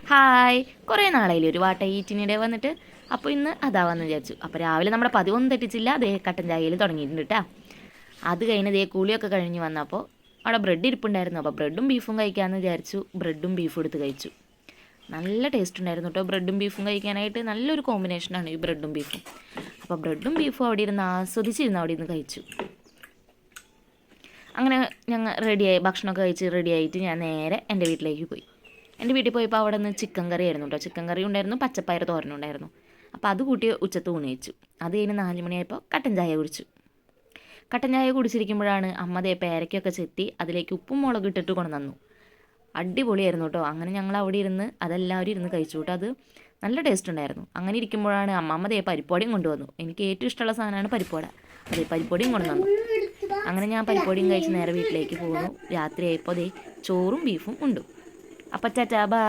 Hi, കുറേ നാളായില്ലേ ഒരു വാട്ട ഈറ്റിനിടെ വന്നിട്ട്. അപ്പോൾ ഇന്ന് അതാവാന്ന് വിചാരിച്ചു. അപ്പോൾ രാവിലെ നമ്മുടെ പതിവൊന്നും തെറ്റിച്ചില്ല. അതേ കട്ടൻ ചായയിൽ തുടങ്ങിയിട്ടുണ്ട് കേട്ടോ. അത് കഴിഞ്ഞ് ദേ കൂളിയൊക്കെ കഴിഞ്ഞ് വന്നപ്പോൾ അവിടെ ബ്രെഡ് ഇരിപ്പുണ്ടായിരുന്നു. അപ്പോൾ ബ്രെഡും ബീഫും കഴിക്കാമെന്ന് വിചാരിച്ചു. ബ്രെഡും ബീഫും എടുത്ത് കഴിച്ചു. നല്ല ടേസ്റ്റ് ഉണ്ടായിരുന്നു കേട്ടോ. ബ്രെഡും ബീഫും കഴിക്കാനായിട്ട് നല്ലൊരു കോമ്പിനേഷനാണ് ഈ ബ്രെഡും ബീഫും. അപ്പോൾ ബ്രെഡും ബീഫും അവിടെ ഇരുന്ന് ആസ്വദിച്ചിരുന്ന് അവിടെ ഇരുന്ന് കഴിച്ചു. അങ്ങനെ ഞങ്ങൾ റെഡിയായി, ഭക്ഷണമൊക്കെ കഴിച്ച് റെഡിയായിട്ട് ഞാൻ നേരെ എൻ്റെ വീട്ടിലേക്ക് പോയി. എൻ്റെ വീട്ടിൽ പോയപ്പോൾ അവിടെ നിന്ന് ചിക്കൻ കറി ആയിരുന്നു കേട്ടോ. ചിക്കൻ കറി ഉണ്ടായിരുന്നു, പച്ചപ്പയർ തോരനും ഉണ്ടായിരുന്നു. അപ്പോൾ അത് കൂട്ടി ഉച്ചത്ത് ഊണ് കഴിച്ചു. അത് കഴിഞ്ഞ് 4 മണിയായപ്പോൾ കട്ടൻ ചായ കുടിച്ചു. കട്ടൻ ചായ കുടിച്ചിരിക്കുമ്പോഴാണ് അമ്മ ദേ പേരയ്ക്കൊക്കെ ചെത്തി അതിലേക്ക് ഉപ്പും മുളകും ഇട്ടിട്ട് കൊണ്ട് തന്നു. അടിപൊളിയായിരുന്നു കേട്ടോ. അങ്ങനെ ഞങ്ങൾ അവിടെ ഇരുന്ന് അതെല്ലാവരും ഇരുന്ന് കഴിച്ചു കേട്ടോ. അത് നല്ല ടേസ്റ്റ് ഉണ്ടായിരുന്നു. അങ്ങനെ ഇരിക്കുമ്പോഴാണ് അമ്മമ്മ ദേ പരിപ്പുവടയും കൊണ്ടുവന്നു. എനിക്ക് ഏറ്റവും ഇഷ്ടമുള്ള സാധനമാണ് പരിപ്പുവട. അതേ പരിപ്പുവടയും കൊണ്ടു തന്നു. അങ്ങനെ ഞാൻ പരിപ്പുവടയും കഴിച്ച് നേരെ വീട്ടിലേക്ക് പോകുന്നു. രാത്രിയായപ്പോൾ ദേ ചോറും ബീഫും ഉണ്ട്. അപ്പം ടാറ്റാ ബൈ.